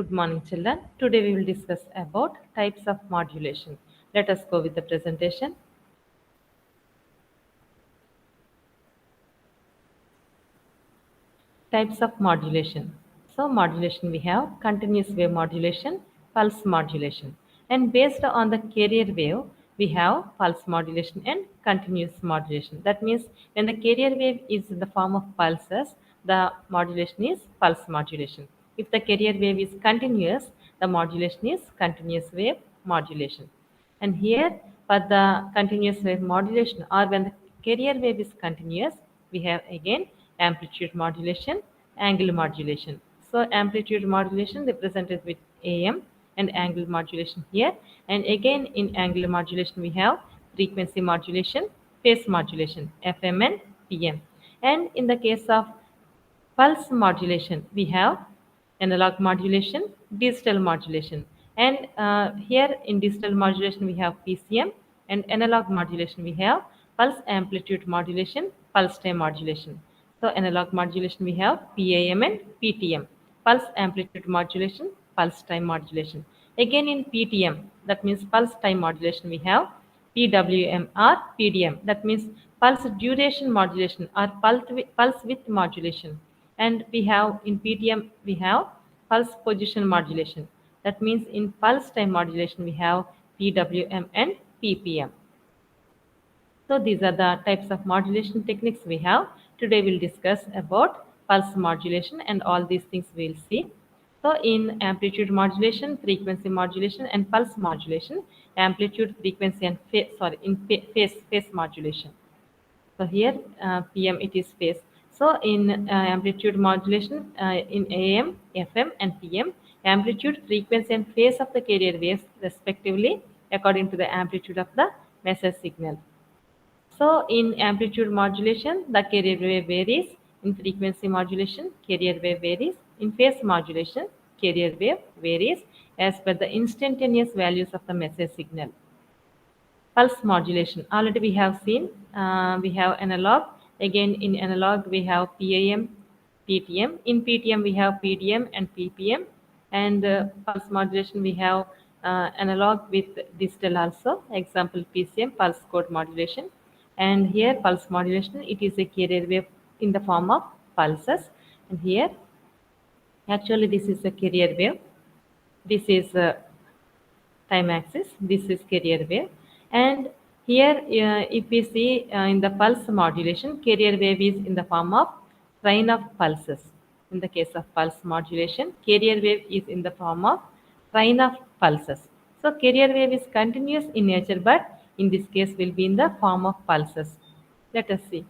Good morning, children. Today we will discuss about types of modulation. Let us go with the presentation. Types of modulation. So modulation we have continuous wave modulation, pulse modulation. And based on the carrier wave, we have pulse modulation and continuous modulation. That means when the carrier wave is in the form of pulses, the modulation is pulse modulation. If the carrier wave is continuous, the modulation is continuous wave modulation. And here for the continuous wave modulation or when the carrier wave is continuous, we have again amplitude modulation, angle modulation. So amplitude modulation represented with AM and angle modulation here. And again in angle modulation we have frequency modulation, phase modulation, FM and PM. And in the case of pulse modulation, we have analog modulation, digital modulation. And here in digital modulation, we have PCM, and analog modulation, we have pulse amplitude modulation, pulse time modulation. So analog modulation, we have PAM and PTM, pulse amplitude modulation, pulse time modulation. Again in PTM, that means pulse time modulation, we have PWM or PDM, that means pulse duration modulation or pulse width modulation. And we have in PTM we have pulse position modulation. That means in pulse time modulation we have PWM and PPM. So these are the types of modulation techniques we have. Today we'll discuss about pulse modulation and all these things we'll see. So in amplitude modulation, frequency modulation and pulse modulation, amplitude, frequency and phase modulation. So here PM it is phase. So in amplitude modulation in AM, FM and PM, amplitude, frequency and phase of the carrier waves respectively according to the amplitude of the message signal. So in amplitude modulation, the carrier wave varies. In frequency modulation, carrier wave varies. In phase modulation, carrier wave varies as per the instantaneous values of the message signal. Pulse modulation. Already we have seen, we have analog. Again in analog we have PAM, PTM. In PTM we have PDM and PPM. And pulse modulation we have analog with digital also. Example PCM, pulse code modulation. And here pulse modulation, it is a carrier wave in the form of pulses. And here actually this is a carrier wave. This is time axis, this is carrier wave. And here if we see in the pulse modulation, carrier wave is in the form of train of pulses. In the case of pulse modulation, carrier wave is in the form of train of pulses. So carrier wave is continuous in nature, but in this case will be in the form of pulses. Let us see.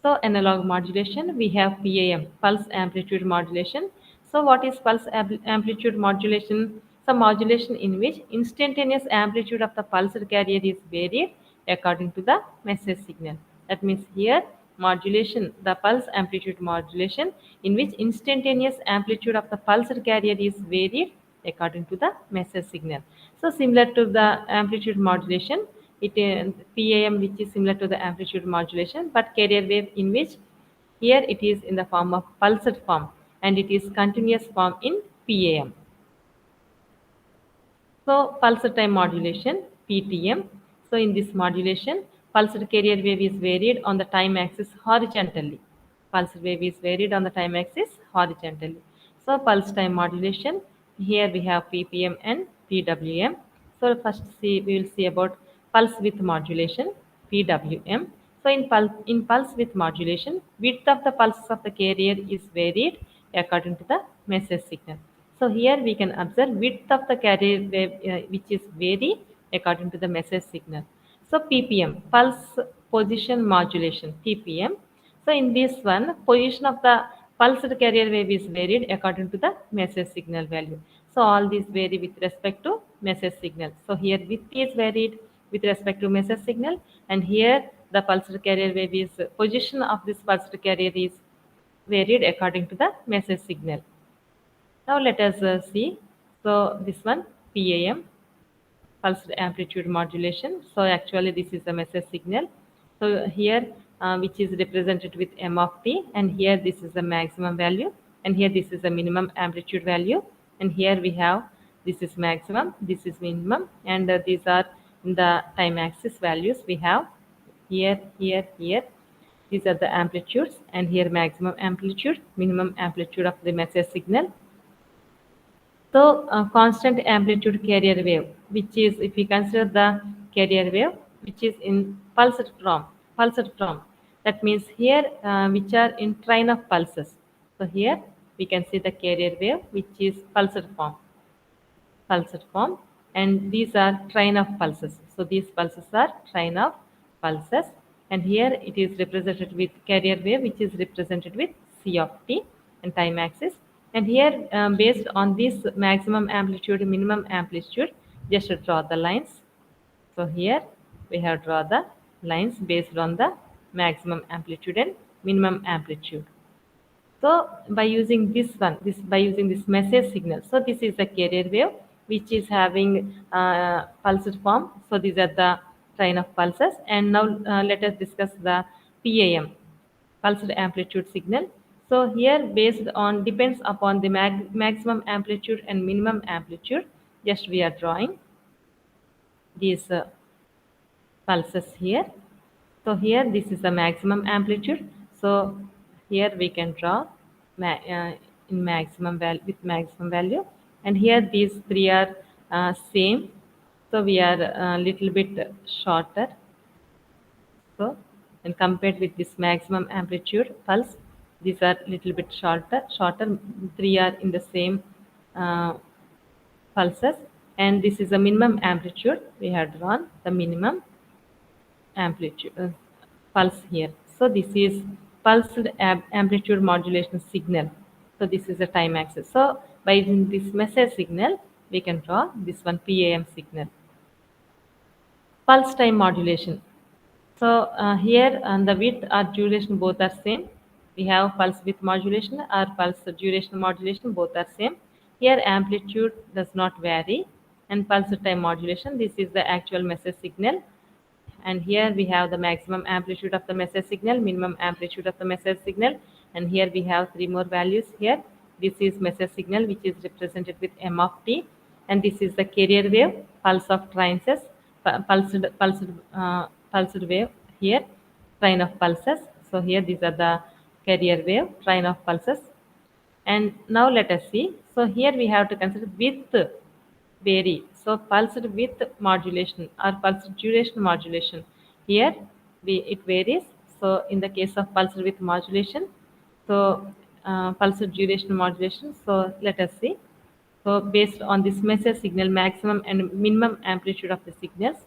So analog modulation, we have PAM, pulse amplitude modulation. So what is pulse amplitude modulation? So modulation in which instantaneous amplitude of the pulsed carrier is varied according to the message signal. That means here modulation, the pulse amplitude modulation in which instantaneous amplitude of the pulsed carrier is varied according to the message signal. So similar to the amplitude modulation, it is PAM which is similar to the amplitude modulation, but carrier wave in which here it is in the form of pulsed form and it is continuous form in PAM. So pulsed time modulation, PTM. So in this modulation, pulsed carrier wave is varied on the time axis horizontally. Pulsed wave is varied on the time axis horizontally. So pulse time modulation, here we have PPM and PWM. So first we will see about pulse width modulation, PWM. So in pulse width modulation, width of the pulses of the carrier is varied according to the message signal. So here we can observe width of the carrier wave which is vary according to the message signal. So PPM, pulse position modulation, PPM. So in this one, position of the pulsed carrier wave is varied according to the message signal value. So all these vary with respect to message signal. So here width is varied with respect to message signal, and here the pulsed carrier wave is position of this pulsed carrier is varied according to the message signal. Now let us see. So this one PAM, pulsed amplitude modulation. So actually this is a message signal. So here which is represented with M of t, and here this is the maximum value, and here this is the minimum amplitude value. and here we have this is maximum, this is minimum, and these are in the time axis values we have here, here, here. These are the amplitudes, and here maximum amplitude, minimum amplitude of the message signal. So, constant amplitude carrier wave, which is, if we consider the carrier wave, which is in pulsed form, that means here, which are in train of pulses. So here we can see the carrier wave, which is pulsed form, and these are train of pulses. So these pulses are train of pulses, and here it is represented with carrier wave, which is represented with c of t and time axis. And here, based on this maximum amplitude, minimum amplitude, just draw the lines. So here we have draw the lines based on the maximum amplitude and minimum amplitude. So by using this one, by using this message signal, so this is the carrier wave which is having pulsed form. So these are the train of pulses, and now let us discuss the PAM, pulsed amplitude signal. So here, based on depends upon the maximum amplitude and minimum amplitude. Just we are drawing these pulses here. So here this is the maximum amplitude. So here we can draw in maximum value with maximum value, and here these three are same. So we are a little bit shorter. So and compared with this maximum amplitude pulse, these are little bit shorter. Three are in the same uh, pulses, and this is the minimum amplitude. We have drawn the minimum amplitude pulse here. So this is pulsed amplitude modulation signal. So this is the time axis. So by using this message signal, we can draw this one PAM signal. Pulse time modulation. So here the width or duration both are same. We have pulse width modulation or pulse duration modulation, both are same. Here amplitude does not vary, and pulse time modulation, this is the actual message signal. And here we have the maximum amplitude of the message signal, minimum amplitude of the message signal, and here we have three more values here. This is message signal, which is represented with m of t, and this is the carrier wave, pulse of trances, pulsed wave here, train of pulses. So here these are the carrier wave, train of pulses. And now let us see. So here we have to consider width vary. So pulsed width modulation or pulsed duration modulation. Here it varies. So in the case of pulsed width modulation, so pulsed duration modulation. So let us see. So based on this message signal, maximum and minimum amplitude of the signals.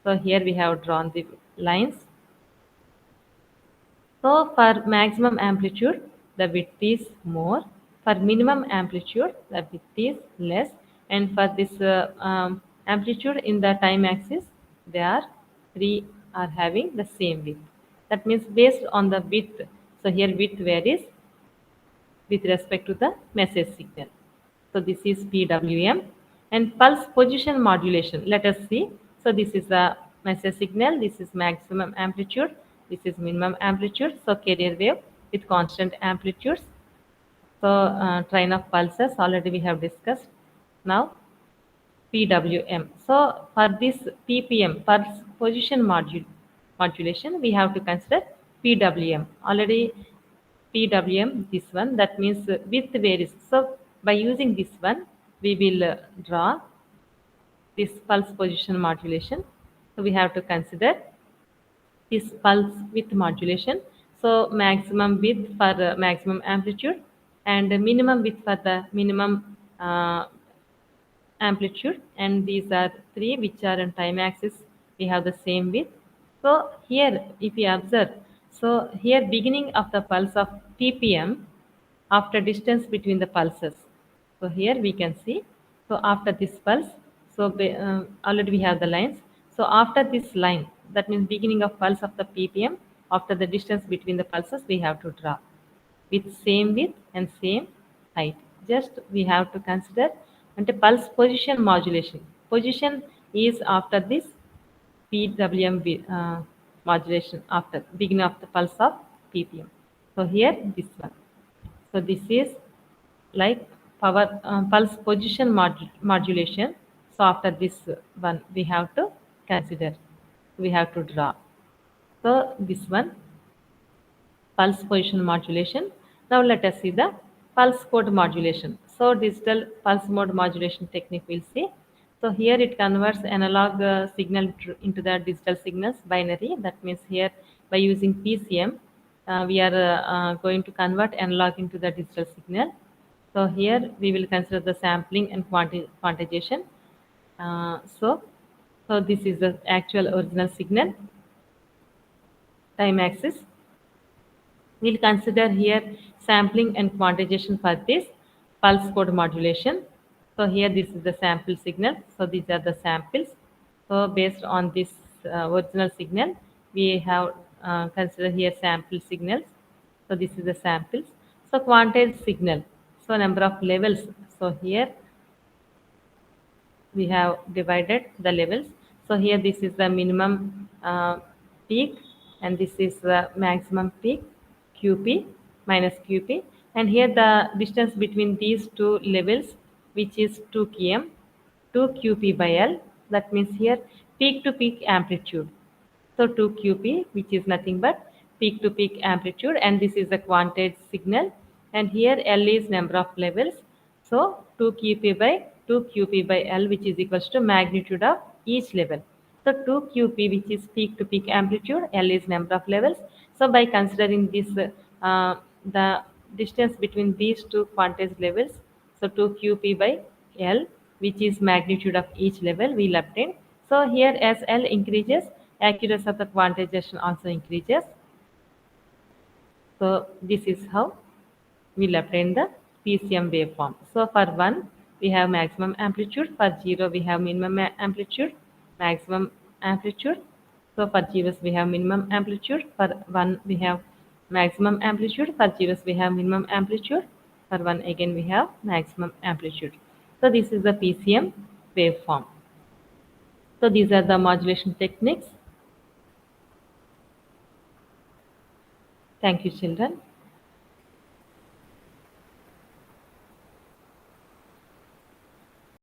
So here we have drawn the lines. So for maximum amplitude, the width is more. For minimum amplitude, the width is less. And for this amplitude in the time axis, they are three are having the same width. That means based on the width. So here width varies with respect to the message signal. So this is PWM, and pulse position modulation. Let us see. So this is the message signal. This is maximum amplitude. This is minimum amplitude. So carrier wave with constant amplitudes. So train of pulses already we have discussed. Now PWM. So for this PPM, pulse position modulation, we have to consider PWM. Already PWM, this one, that means width varies. So by using this one, we will draw this pulse position modulation. So we have to consider this pulse width modulation. So maximum width for maximum amplitude, and minimum width for the minimum amplitude, and these are three which are in time axis, we have the same width. So here if you observe, so here beginning of the pulse of ppm after distance between the pulses. So here we can see, so after this pulse, so already we have the lines. So after this line, that means beginning of pulse of the ppm, after the distance between the pulses, we have to draw with same width and same height. Just we have to consider and a pulse position modulation. Position is after this PWM modulation after beginning of the pulse of ppm. So here this one. So this is like pulse position modulation. So after this one, we have to consider, we have to draw. So this one, pulse position modulation. Now let us see the pulse code modulation. So digital pulse mode modulation technique we'll see. So here it converts analog signal into the digital signals binary. That means here by using PCM, we are going to convert analog into the digital signal. So here we will consider the sampling and quantization. So this is the actual original signal time axis. We'll consider here sampling and quantization for this pulse code modulation. So here this is the sample signal. So these are the samples. So based on this original signal, we have consider here sample signals. So this is the samples. So quantized signal. So number of levels. So here we have divided the levels. So here this is the minimum peak and this is the maximum peak QP minus QP, and here the distance between these two levels, which is 2 km, 2 QP by L. That means here peak to peak amplitude. So 2 QP, which is nothing but peak to peak amplitude, and this is the quantized signal, and here L is number of levels. So 2 QP by L, which is equals to magnitude of each level. So 2 QP, which is peak to peak amplitude, L is number of levels. So by considering this, the distance between these two quantized levels, so 2 QP by L, which is magnitude of each level, we'll obtain. So here as L increases, accuracy of the quantization also increases. So this is how we'll obtain the PCM waveform. So for 1, we have maximum amplitude. For 0, we have minimum amplitude, maximum amplitude. So for zeros, we have minimum amplitude. For 1, we have maximum amplitude. For zeros, we have minimum amplitude. For 1, again, we have maximum amplitude. So this is the PCM waveform. So these are the modulation techniques. Thank you, children.